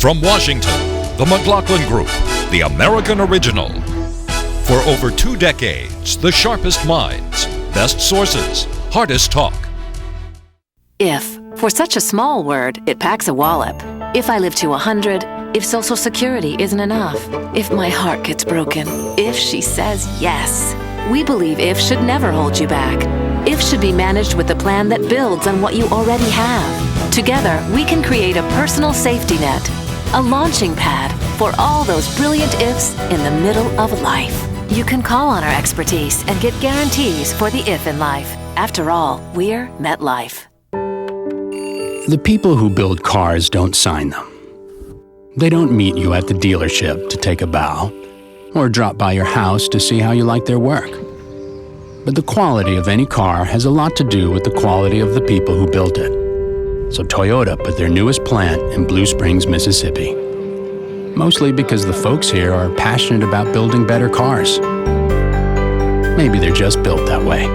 From Washington, the McLaughlin Group, the American original. For over 2 decades, the sharpest minds, best sources, hardest talk. If. For such a small word, it packs a wallop. If I live to 100, if Social Security isn't enough, if my heart gets broken, if she says yes. We believe if should never hold you back. If should be managed with a plan that builds on what you already have. Together, we can create a personal safety net, a launching pad for all those brilliant ifs in the middle of life. You can call on our expertise and get guarantees for the if in life. After all, we're MetLife. The people who build cars don't sign them. They don't meet you at the dealership to take a bow or drop by your house to see how you like their work. But the quality of any car has a lot to do with the quality of the people who built it. So Toyota put their newest plant in Blue Springs, Mississippi. Mostly because the folks here are passionate about building better cars. Maybe they're just built that way.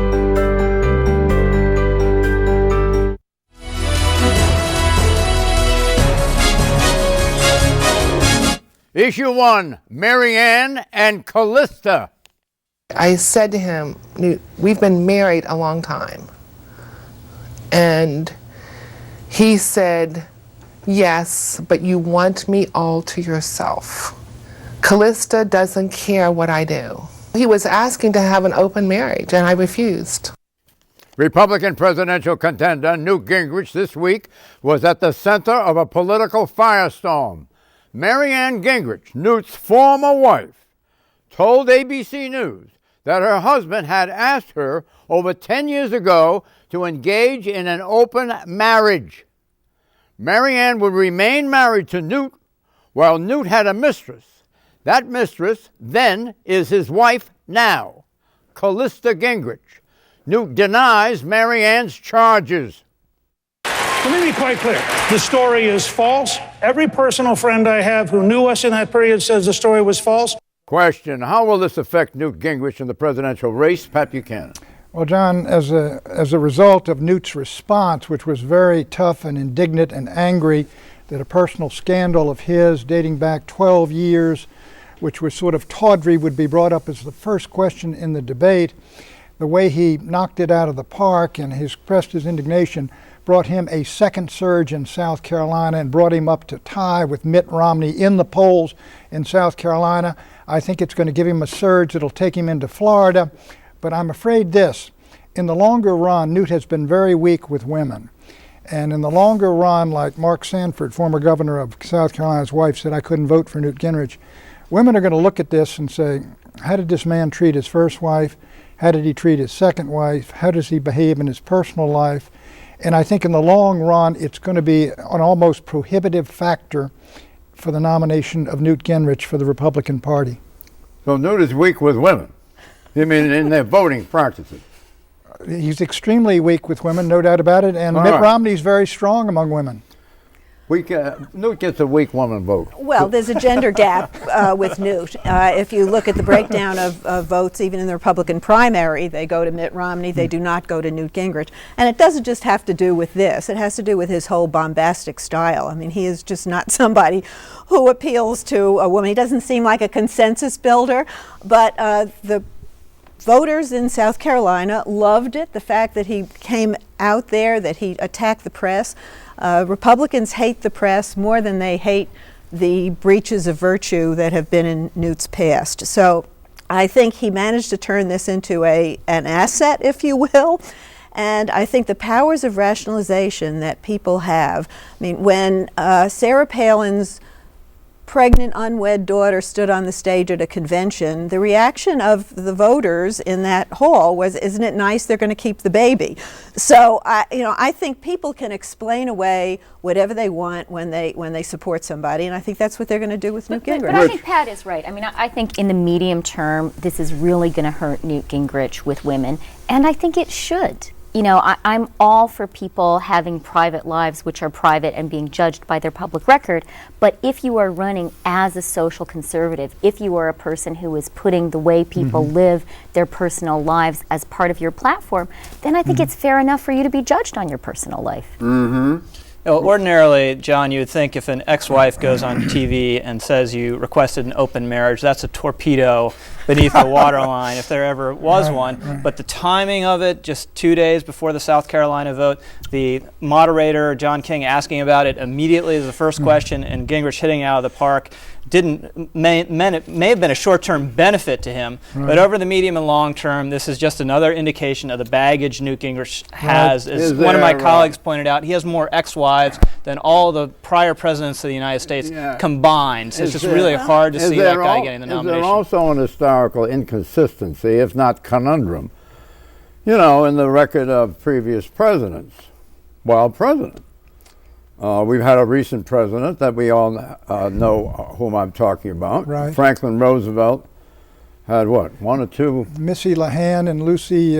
Issue 1, Mary Ann and Callista. I said to him, we've been married a long time. And he said, yes, but you want me all to yourself. Callista doesn't care what I do. He was asking to have an open marriage, and I refused. Republican presidential contender Newt Gingrich this week was at the center of a political firestorm. Mary Ann Gingrich, Newt's former wife, told ABC News that her husband had asked her over 10 years ago to engage in an open marriage. Mary Ann would remain married to Newt while Newt had a mistress. That mistress then is his wife now, Callista Gingrich. Newt denies Mary Ann's charges. Let me be quite clear. The story is false. Every personal friend I have who knew us in that period says the story was false. Question, how will this affect Newt Gingrich in the presidential race? Pat Buchanan. Well, John, as a result of Newt's response, which was very tough and indignant and angry that a personal scandal of his dating back 12 years, which was sort of tawdry, would be brought up as the first question in the debate, the way he knocked it out of the park and expressed his indignation brought him a second surge in South Carolina and brought him up to tie with Mitt Romney in the polls in South Carolina. I think it's going to give him a surge that'll take him into Florida. But I'm afraid in the longer run, Newt has been very weak with women. And in the longer run, like Mark Sanford, former governor of South Carolina's wife, said, I couldn't vote for Newt Gingrich. Women are going to look at this and say, how did this man treat his first wife? How did he treat his second wife? How does he behave in his personal life? And I think in the long run, it's going to be an almost prohibitive factor for the nomination of Newt Gingrich for the Republican Party. So Newt is weak with women. You mean in their voting practices? He's extremely weak with women, no doubt about it, and Mitt Romney's very strong among women. Newt gets a weak woman vote. Well, there's a gender gap with Newt. If you look at the breakdown of votes, even in the Republican primary, they go to Mitt Romney, they do not go to Newt Gingrich. And it doesn't just have to do with this, it has to do with his whole bombastic style. I mean, he is just not somebody who appeals to a woman. He doesn't seem like a consensus builder, but the voters in South Carolina loved it, the fact that he came out there, that he attacked the press. Republicans hate the press more than they hate the breaches of virtue that have been in Newt's past. So I think he managed to turn this into an asset, if you will. And I think the powers of rationalization that people have, I mean, when Sarah Palin's pregnant unwed daughter stood on the stage at a convention, the reaction of the voters in that hall was, isn't it nice they're going to keep the baby? So I think people can explain away whatever they want when they support somebody, and I think that's what they're going to do with Newt Gingrich. But I think Pat is right. I mean, I think in the medium term, this is really going to hurt Newt Gingrich with women, and I think it should. You know, I'm all for people having private lives which are private and being judged by their public record, but if you are running as a social conservative, if you are a person who is putting the way people live their personal lives as part of your platform, then I think it's fair enough for you to be judged on your personal life. Ordinarily, John, you would think if an ex-wife goes on TV and says you requested an open marriage, that's a torpedo beneath the waterline, if there ever was one. Right. But the timing of it, just 2 days before the South Carolina vote, the moderator, John King, asking about it immediately as the first question, and Gingrich hitting it out of the park, may have been a short-term benefit to him, but over the medium and long term, this is just another indication of the baggage Newt Gingrich has. As one of my colleagues pointed out, he has more ex-wives than all the prior presidents of the United States combined. So it's just really hard to see that guy getting the nomination. Is there also an historical inconsistency, if not conundrum, in the record of previous presidents while president? We've had a recent president that we all know whom I'm talking about. Right. Franklin Roosevelt had what, one or two? Missy LeHan and Lucy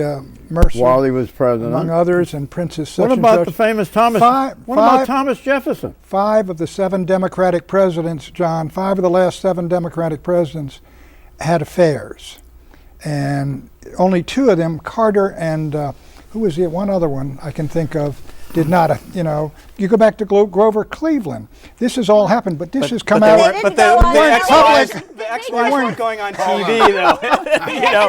Mercer. While he was president. Among others, and Princess What about the famous Thomas? What about Thomas Jefferson? 5 of the 7 Democratic presidents, John, 5 of the last 7 Democratic presidents had affairs. And only 2 of them, Carter and who was the one other one I can think of, did not, you go back to Grover Cleveland. This has all happened, but this has come out. But the ex-wives weren't going on TV, though.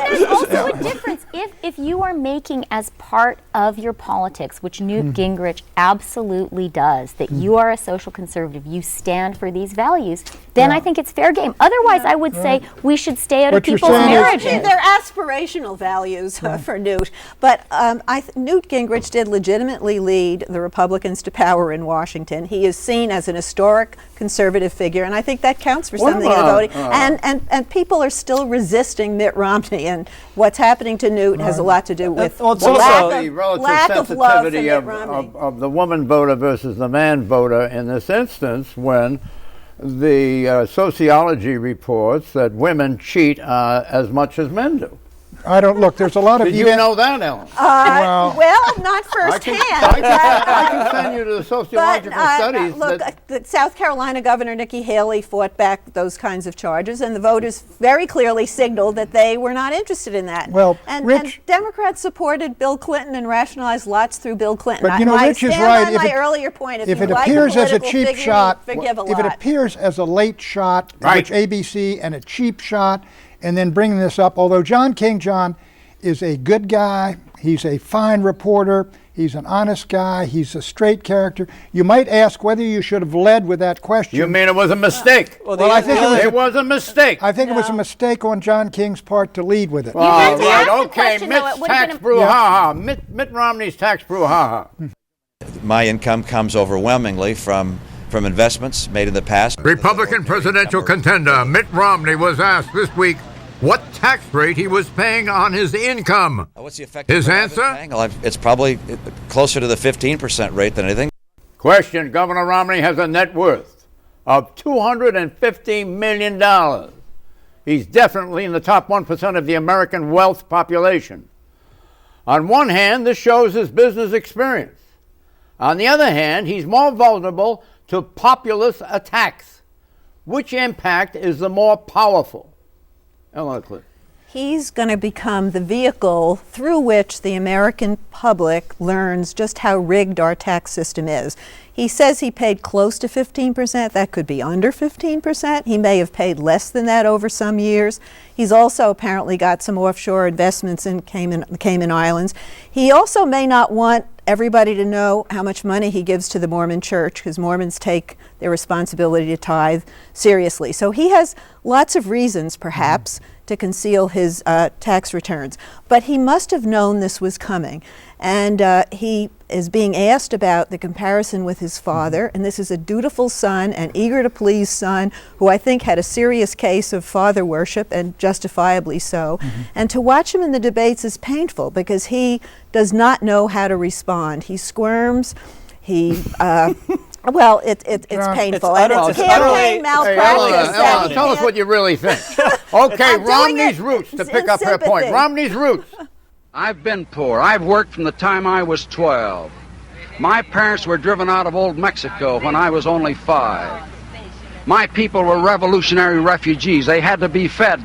There's also a difference. If you are making as part of your politics, which Newt Gingrich absolutely does, that you are a social conservative, you stand for these values, then I think it's fair game. Otherwise, I would say we should stay out of people's marriages. They're aspirational values for Newt. But Newt Gingrich did legitimately lead the Republicans to power in Washington. He is seen as an historic conservative figure, and I think that counts for something in the voting. And people are still resisting Mitt Romney, and what's happening to Newt has a lot to do with the relative lack of love for Mitt Romney. of the woman voter versus the man voter in this instance, when the sociology reports that women cheat as much as men do. I don't look. There's a lot of. Did you know that, Ellen? Well, not firsthand. I can send you to the sociological studies. Look, the South Carolina Governor Nikki Haley fought back those kinds of charges, and the voters very clearly signaled that they were not interested in that. Well, and Rich, Democrats supported Bill Clinton and rationalized lots through Bill Clinton. But Rich is right. On my earlier point, if it appears as a cheap shot, forgive a lot. if it appears as a late shot, which ABC, and a cheap shot. And then bringing this up, although John King, is a good guy, he's a fine reporter, he's an honest guy, he's a straight character. You might ask whether you should have led with that question. You mean it was a mistake? Well, I think it was a mistake. I think it was a mistake on John King's part to lead with it. Okay, Mitt's tax brouhaha. Mitt Romney's tax brouhaha. My income comes overwhelmingly from investments made in the past. Republican presidential contender Mitt Romney was asked this week what tax rate he was paying on his income. What's the effect? His answer? It's probably closer to the 15% rate than anything. Question: Governor Romney has a net worth of $250 million. He's definitely in the top 1% of the American wealth population. On one hand, this shows his business experience. On the other hand, he's more vulnerable to populist attacks. Which impact is the more powerful? Ellen Cliff. He's going to become the vehicle through which the American public learns just how rigged our tax system is. He says he paid close to 15%. That could be under 15%. He may have paid less than that over some years. He's also apparently got some offshore investments in the Cayman Islands. He also may not want everybody to know how much money he gives to the Mormon Church, because Mormons take their responsibility to tithe seriously. So he has lots of reasons, perhaps, to conceal his tax returns. But he must have known this was coming. And he is being asked about the comparison with his father, and this is a dutiful son, an eager to please son, who I think had a serious case of father worship, and justifiably so. And to watch him in the debates is painful, because he does not know how to respond. He squirms, he well, it's painful. It's campaign malpractice. Ellen, tell us what you really think. Okay, Romney's roots, to pick up her point. Romney's roots. I've been poor. I've worked from the time I was 12. My parents were driven out of old Mexico when I was only 5. My people were revolutionary refugees. They had to be fed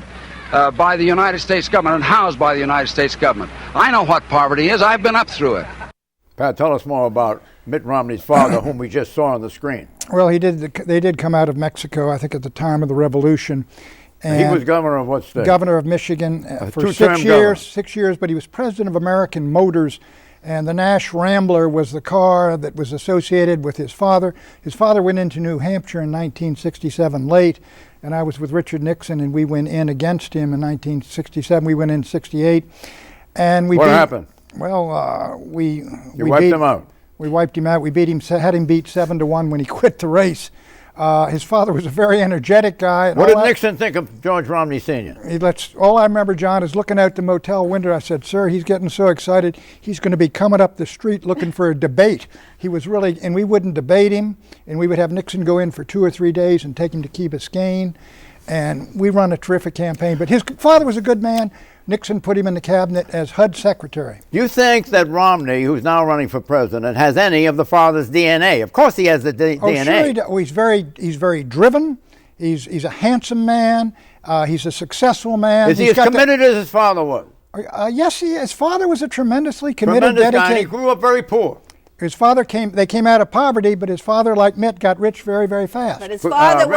by the United States government and housed by the United States government. I know what poverty is. I've been up through it. Pat, tell us more about Mitt Romney's father, whom we just saw on the screen. Well, they did come out of Mexico, I think, at the time of the revolution. And he was governor of what state? Governor of Michigan for 6 years. Governor. 6 years, but he was president of American Motors, and the Nash Rambler was the car that was associated with his father. His father went into New Hampshire in 1967 late, and I was with Richard Nixon, and we went in against him in 1967. We went in 68, and we What happened? Well, we wiped him out. We wiped him out. We beat him, had him beat 7-1 when he quit the race. His father was a very energetic guy. What did Nixon think of George Romney Sr.? All I remember, John, is looking out the motel window. I said, "Sir, he's getting so excited. He's going to be coming up the street looking for a debate." He was really, and we wouldn't debate him, and we would have Nixon go in for 2 or 3 days and take him to Key Biscayne, and we run a terrific campaign. But his father was a good man. Nixon put him in the cabinet as HUD secretary. Do you think that Romney, who's now running for president, has any of the father's DNA? Of course he has the DNA. Sure he does. He's very driven. He's a handsome man. He's a successful man. Is he as committed as his father was? Yes, his father was a tremendously committed, dedicated guy. dedicated. He grew up very poor. His father they came out of poverty, but his father, like Mitt, got rich very, very fast. But his father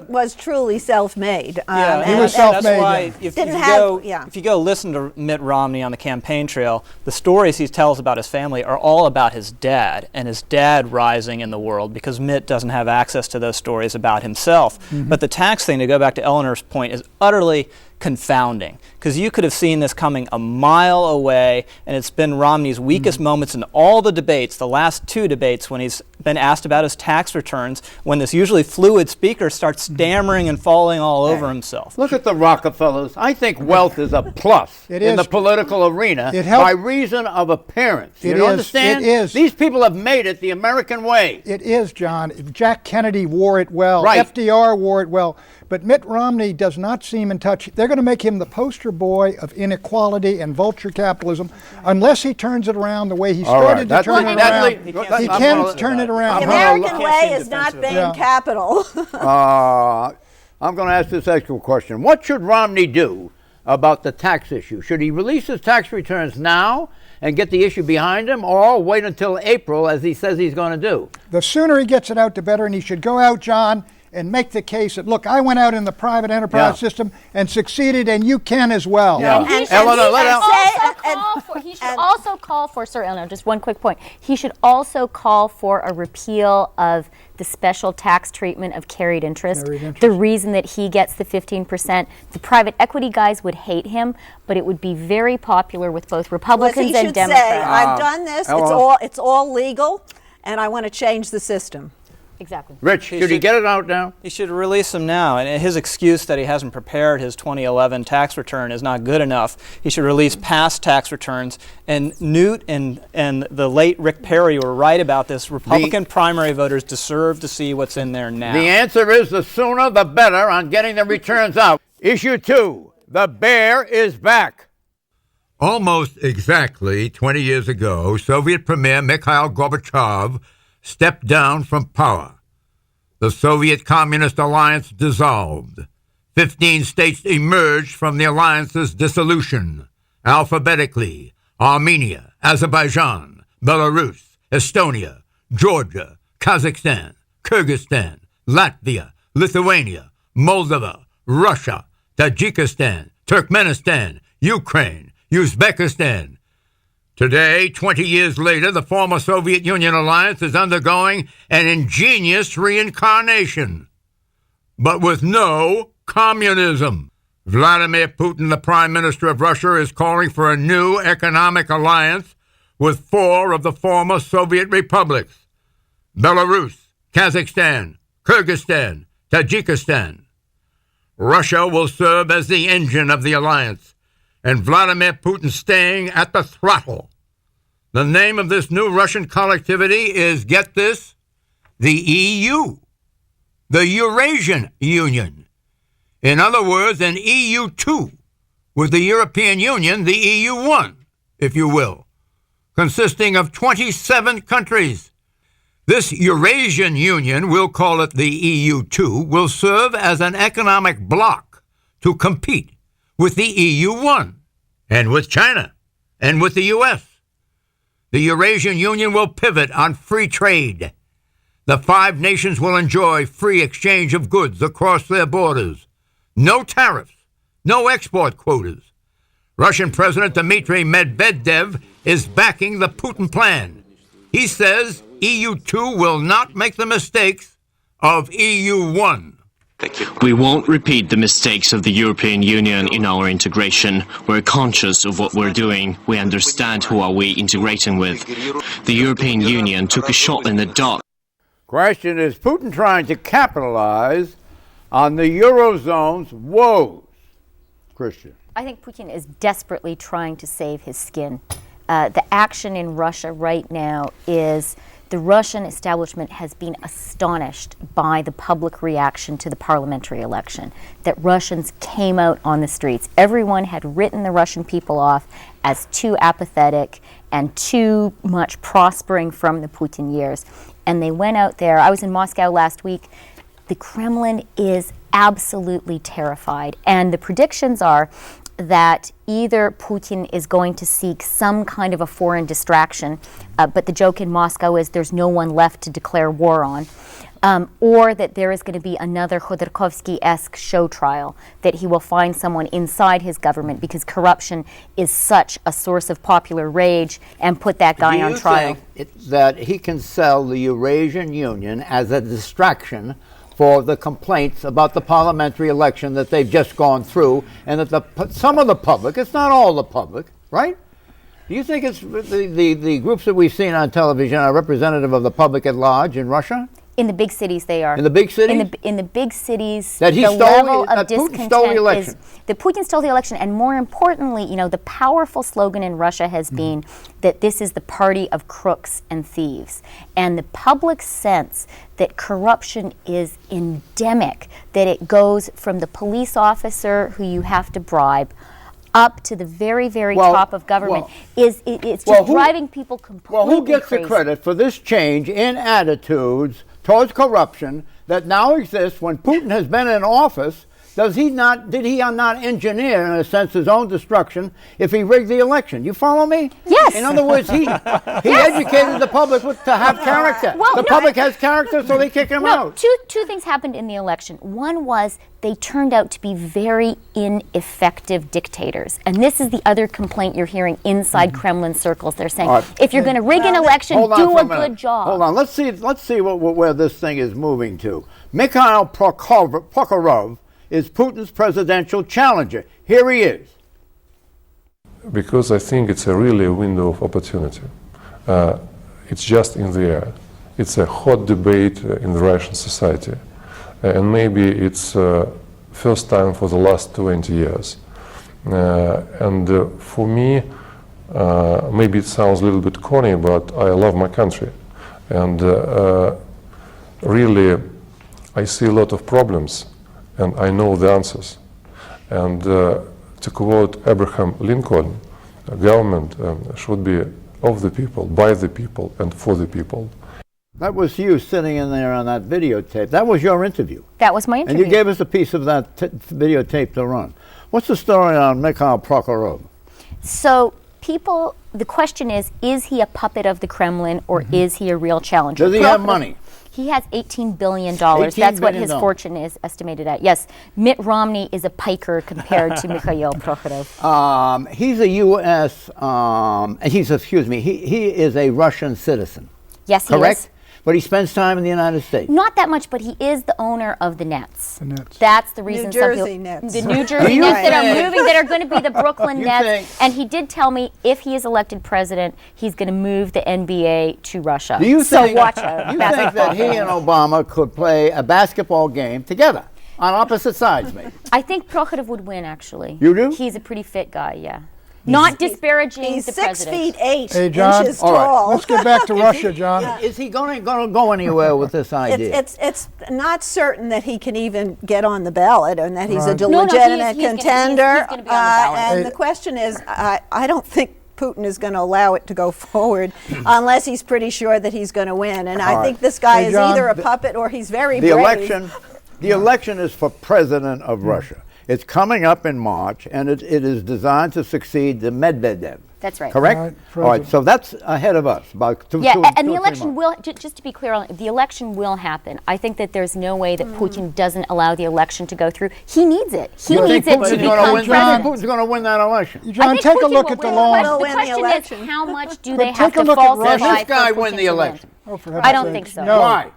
was truly self-made. He was self-made. That's why if you go listen to Mitt Romney on the campaign trail, the stories he tells about his family are all about his dad and his dad rising in the world, because Mitt doesn't have access to those stories about himself. Mm-hmm. But the tax thing, to go back to Eleanor's point, is utterly confounding, because you could have seen this coming a mile away, and it's been Romney's weakest moments in all the debates, the last 2 debates, when he's been asked about his tax returns, when this usually fluid speaker starts stammering and falling all over himself. Look at the Rockefellers. I think wealth is a plus in the political arena by reason of appearance. You understand? It is. These people have made it the American way. It is, John. Jack Kennedy wore it well. Right. FDR wore it well. But Mitt Romney does not seem in touch. They're going to make him the poster boy of inequality and vulture capitalism unless he turns it around the way he started to turn it around. He can't turn it around. The American way is not being capital. I'm going to ask this actual question. What should Romney do about the tax issue? Should he release his tax returns now and get the issue behind him, or wait until April, as he says he's going to do? The sooner he gets it out, the better, and he should go out, John, and make the case that, look, I went out in the private enterprise system and succeeded, and you can as well. Yeah. He should also call for, Sir Eleanor, just one quick point. He should also call for a repeal of the special tax treatment of carried interest. The reason that he gets the 15%, the private equity guys would hate him, but it would be very popular with both Republicans and Democrats. Say, I've done this, it's all legal, and I want to change the system. Exactly. Rich, should he get it out now? He should release them now. And his excuse that he hasn't prepared his 2011 tax return is not good enough. He should release past tax returns. And Newt and the late Rick Perry were right about this. Republican primary voters deserve to see what's in there now. The answer is the sooner the better on getting the returns out. Issue 2, the bear is back. Almost exactly 20 years ago, Soviet Premier Mikhail Gorbachev stepped down from power. The Soviet Communist Alliance dissolved. 15 states emerged from the alliance's dissolution, alphabetically: Armenia, Azerbaijan, Belarus, Estonia, Georgia, Kazakhstan, Kyrgyzstan, Latvia, Lithuania, Moldova, Russia, Tajikistan, Turkmenistan, Ukraine, Uzbekistan. Today, 20 years later, the former Soviet Union alliance is undergoing an ingenious reincarnation, but with no communism. Vladimir Putin, the Prime Minister of Russia, is calling for a new economic alliance with 4 of the former Soviet republics: Belarus, Kazakhstan, Kyrgyzstan, Tajikistan. Russia will serve as the engine of the alliance, and Vladimir Putin staying at the throttle. The name of this new Russian collectivity is, get this, the EU, the Eurasian Union. In other words, an EU2 with the European Union, the EU1, if you will, consisting of 27 countries. This Eurasian Union, we'll call it the EU2, will serve as an economic bloc to compete with the EU1 and with China and with the U.S. The Eurasian Union will pivot on free trade. The 5 nations will enjoy free exchange of goods across their borders. No tariffs, no export quotas. Russian President Dmitry Medvedev is backing the Putin plan. He says EU2 will not make the mistakes of EU1. We won't repeat the mistakes of the European Union in our integration. We're conscious of what we're doing. We understand who are we integrating with. The European Union took a shot in the dark. Question, is Putin trying to capitalize on the Eurozone's woes? Christian. I think Putin is desperately trying to save his skin. The action in Russia right now is the Russian establishment has been astonished by the public reaction to the parliamentary election, that Russians came out on the streets. Everyone had written the Russian people off as too apathetic and too much prospering from the Putin years. And they went out there. I was in Moscow last week. The Kremlin is absolutely terrified. And the predictions are that either Putin is going to seek some kind of a foreign distraction, but the joke in Moscow is there's no one left to declare war on, or that there is going to be another Khodorkovsky-esque show trial, that he will find someone inside his government because corruption is such a source of popular rage, and put that guy on trial. Do you think that he can sell the Eurasian Union as a distraction for the complaints about the parliamentary election that they've just gone through, and that some of the public, it's not all the public, right? Do you think it's the groups that we've seen on television are representative of the public at large in Russia? In the big cities, they are. In the big cities? In the big cities, that he the stole level of that discontent Putin stole the election. is that Putin stole the election, and more importantly, you know, the powerful slogan in Russia has been that this is the party of crooks and thieves, and the public sense that corruption is endemic, that it goes from the police officer who you have to bribe up to the very, very top of government, it's just driving people completely crazy. Well, who gets the credit for this change in attitudes towards corruption that now exists when Putin has been in office? Did he not engineer, in a sense, his own destruction if he rigged the election? You follow me? Yes. In other words, he educated the public to have character. The public has character, so they kick him out. Two things happened in the election. One was they turned out to be very ineffective dictators. And this is the other complaint you're hearing inside Kremlin circles. They're saying, if you're going to rig an election, do a good job. Hold on. Let's see where this thing is moving to. Mikhail Prokhorov is Putin's presidential challenger. Here he is. Because I think it's really a window of opportunity. It's just in the air. It's a hot debate in the Russian society. And maybe it's first time for the last 20 years. For me, maybe it sounds a little bit corny, but I love my country. And really, I see a lot of problems, and I know the answers. And to quote Abraham Lincoln, government should be of the people, by the people, and for the people. That was you sitting in there on that videotape. That was your interview. That was my interview. And you gave us a piece of that videotape to run. What's the story on Mikhail Prokhorov? So the question is he a puppet of the Kremlin, or is he a real challenger? Does he have money? He has $18 billion. That's what his fortune is estimated at. Yes, Mitt Romney is a piker compared to Mikhail Prokhorov. He's a U.S., he is a Russian citizen. Yes, he correct? is. But he spends time in the United States. Not that much, but he is the owner of the Nets. The Nets. That's the reason New Jersey Nets. The New Jersey Nets that are moving, that are going to be the Brooklyn Nets. And he did tell me if he is elected president, he's going to move the NBA to Russia. Do you think, watch out. You think that he and Obama could play a basketball game together on opposite sides, maybe? I think Prokhorov would win, actually. You do? He's a pretty fit guy, yeah. Not disparaging the president. He's 6'8" Hey, John, inches tall. Right. Let's get back to Russia, John. Is he going to go anywhere with this idea? It's not certain that he can even get on the ballot and that he's a No, legitimate he's contender. He's going to be on the ballot. And the question is, I don't think Putin is going to allow it to go forward unless he's pretty sure that he's going to win. And I think this guy is either a puppet or he's very brave. The election is for president of Russia. It's coming up in March, and it is designed to succeed the Medvedev. That's right. Correct? All right, so that's ahead of us. About two, yeah, two, and two the or 3 election months. will, just to be clear, the election will happen. I think that there's no way that Putin doesn't allow the election to go through. He needs it. He needs it to become president. Putin's going to win that election. John, take a look at the long. The question is, how much do they have to falsify Does this guy win the election? I don't think so. No. Why?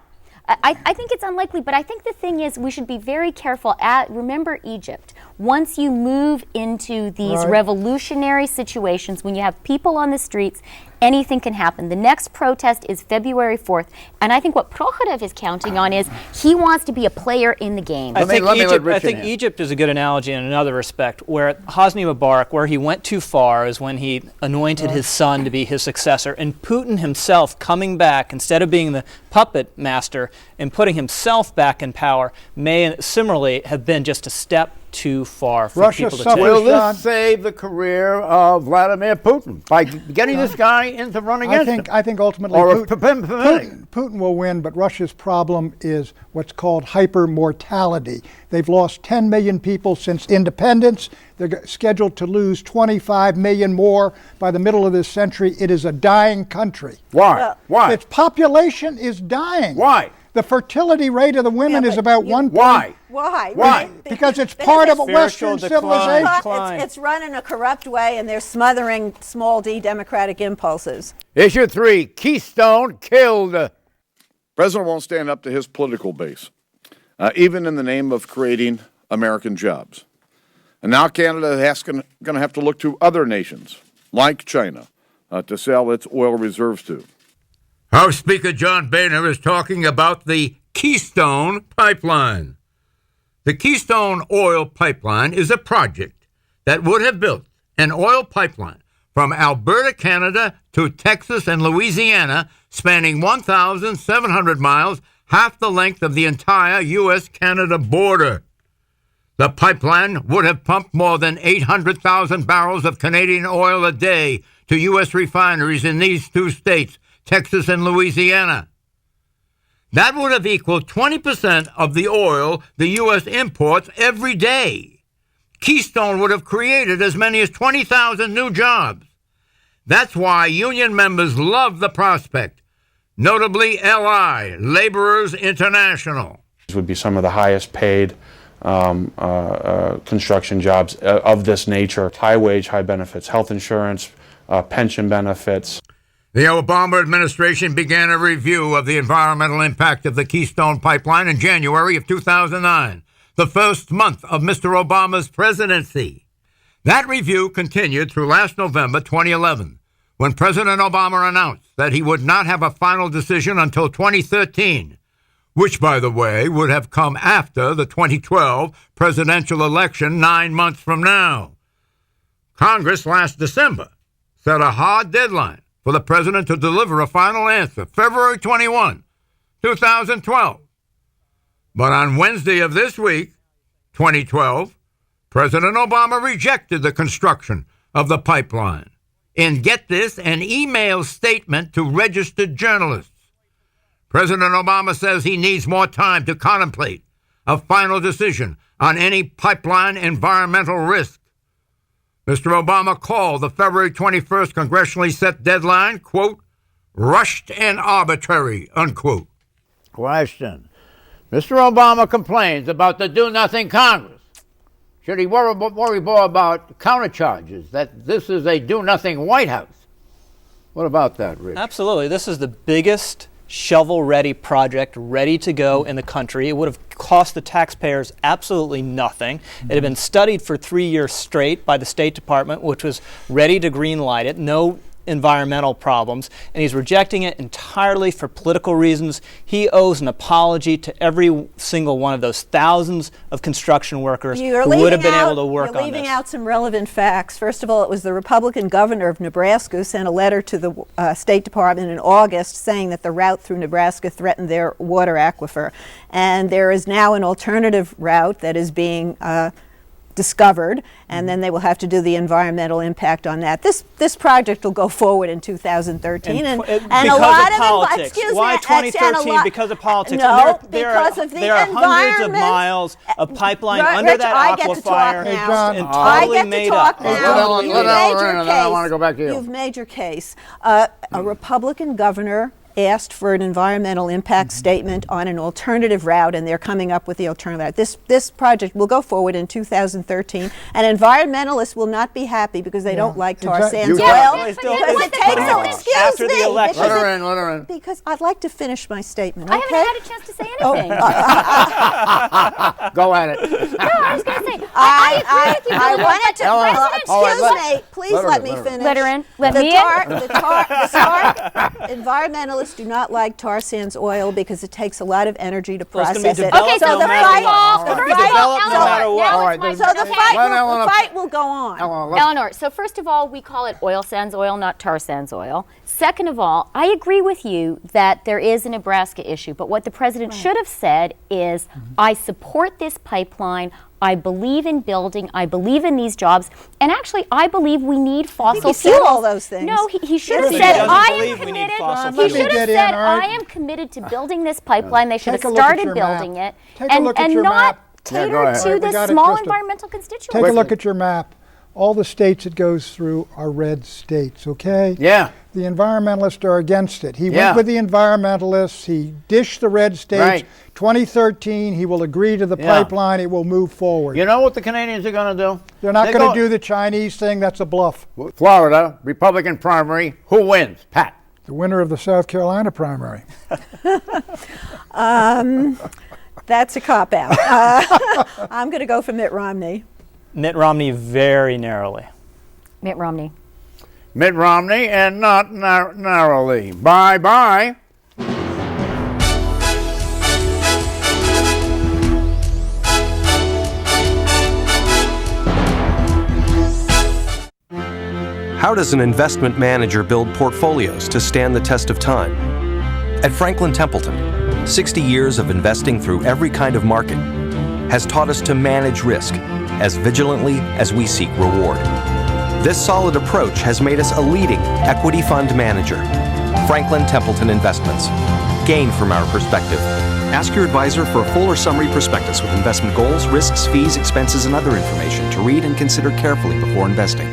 I think it's unlikely, but I think the thing is we should be very careful. Remember Egypt. Once you move into these revolutionary situations, when you have people on the streets, anything can happen. The next protest is February 4th, and I think what Prokhorov is counting on is he wants to be a player in the game. I think Egypt is a good analogy in another respect, where Hosni Mubarak, where he went too far, is when he anointed his son to be his successor, and Putin himself coming back, instead of being the puppet master and putting himself back in power, may similarly have been just a step too far for people to take. Will this save the career of Vladimir Putin by getting this guy into running against him? I think ultimately Putin will win, but Russia's problem is what's called hypermortality. They've lost 10 million people since independence. They're scheduled to lose 25 million more by the middle of this century. It is a dying country. Why? Why? Its population is dying. Why? The fertility rate of the women is about 1. Why? Why? Why? Because it's part of a Western civilization. It's run in a corrupt way, and they're smothering small d democratic impulses. Issue 3, Keystone killed. President won't stand up to his political base, even in the name of creating American jobs. And now Canada is going to have to look to other nations, like China, to sell its oil reserves to. House Speaker John Boehner is talking about the Keystone Pipeline. The Keystone Oil Pipeline is a project that would have built an oil pipeline from Alberta, Canada, to Texas and Louisiana, spanning 1,700 miles, half the length of the entire U.S.-Canada border. The pipeline would have pumped more than 800,000 barrels of Canadian oil a day to U.S. refineries in these 2 states, Texas and Louisiana. That would have equaled 20% of the oil the U.S. imports every day. Keystone would have created as many as 20,000 new jobs. That's why union members love the prospect, notably LI, Laborers International. These would be some of the highest paid construction jobs of this nature. High wage, high benefits, health insurance, pension benefits. The Obama administration began a review of the environmental impact of the Keystone Pipeline in January of 2009, the first month of Mr. Obama's presidency. That review continued through last November 2011, when President Obama announced that he would not have a final decision until 2013, which, by the way, would have come after the 2012 presidential election 9 months from now. Congress last December set a hard deadline for the president to deliver a final answer, February 21, 2012. But on Wednesday of this week, 2012, President Obama rejected the construction of the pipeline in, get this, an email statement to registered journalists. President Obama says he needs more time to contemplate a final decision on any pipeline environmental risk. Mr. Obama called the February 21st congressionally set deadline, quote, rushed and arbitrary, unquote. Question. Mr. Obama complains about the do-nothing Congress. Should he worry more about countercharges, that this is a do-nothing White House? What about that, Rich? Absolutely. This is the biggest shovel-ready project ready to go in the country. It would have cost the taxpayers absolutely nothing. It had been studied for 3 years straight by the State Department, which was ready to green light it. No environmental problems, and he's rejecting it entirely for political reasons. He owes an apology to every single one of those thousands of construction workers who would have been able to work on this. You're leaving out some relevant facts. First of all, it was the Republican governor of Nebraska who sent a letter to the State Department in August saying that the route through Nebraska threatened their water aquifer. And there is now an alternative route that is being discovered, and then they will have to do the environmental impact on that. This project will go forward in 2013, and a lot of politics. Excuse Why me, 2013? Because of politics. No, there because of the there are hundreds of environment. miles of pipeline Rich, under that I get to talk aquifer, now. and I totally get to made talk up. now. Let Ellen in, and then I want to go back to you. You've made your case. A Republican governor asked for an environmental impact statement on an alternative route, and they're coming up with the alternative route. This project will go forward in 2013, and environmentalists will not be happy because they don't like tar sands oil. Because it takes after the election. Let her in. Because I'd like to finish my statement. I Okay? haven't had a chance to say anything. Go at it. No, I was going to say, I agree with you. I wanted to. President Excuse me. Please let me finish. Let her in. Let The me in. Environmentalists do not like tar sands oil because it takes a lot of energy to Well, process it's it. gonna be developed So no the matter fight, what. It's gonna be developed no matter what. All right, so the fight will go on. Eleanor, so first of all, we call it oil sands oil, not tar sands oil. Second of all, I agree with you that there is a Nebraska issue, but what the president should have said is, I support this pipeline, I believe in building, I believe in these jobs, and actually I believe we need fossil said fuels. all those things. No, he should have Yes, said, he doesn't I am believe we need committed. fossil He fuels. should have Let me said, get in, all right? I am committed to building this pipeline. They should have Take a look at started your building map. it Take a look at and your not map. Yeah, go cater ahead. to We the got it, small Krista. environmental constituents. Take a look at your map. All the states it goes through are red states, okay? Yeah. The environmentalists are against it. He Yeah. went with the environmentalists. He dished the red states. Right. 2013, he will agree to the pipeline. It will move forward. You know what the Canadians are going to do? They're not They're going to do the Chinese thing. That's a bluff. Florida, Republican primary. Who wins? Pat. The winner of the South Carolina primary. That's a cop-out. I'm going to go for Mitt Romney. Mitt Romney very narrowly. Mitt Romney. Mitt Romney, and not narrowly. Bye-bye. How does an investment manager build portfolios to stand the test of time? At Franklin Templeton, 60 years of investing through every kind of market has taught us to manage risk as vigilantly as we seek reward. This solid approach has made us a leading equity fund manager. Franklin Templeton Investments. Gain from our perspective. Ask your advisor for a full or summary prospectus with investment goals, risks, fees, expenses, and other information to read and consider carefully before investing.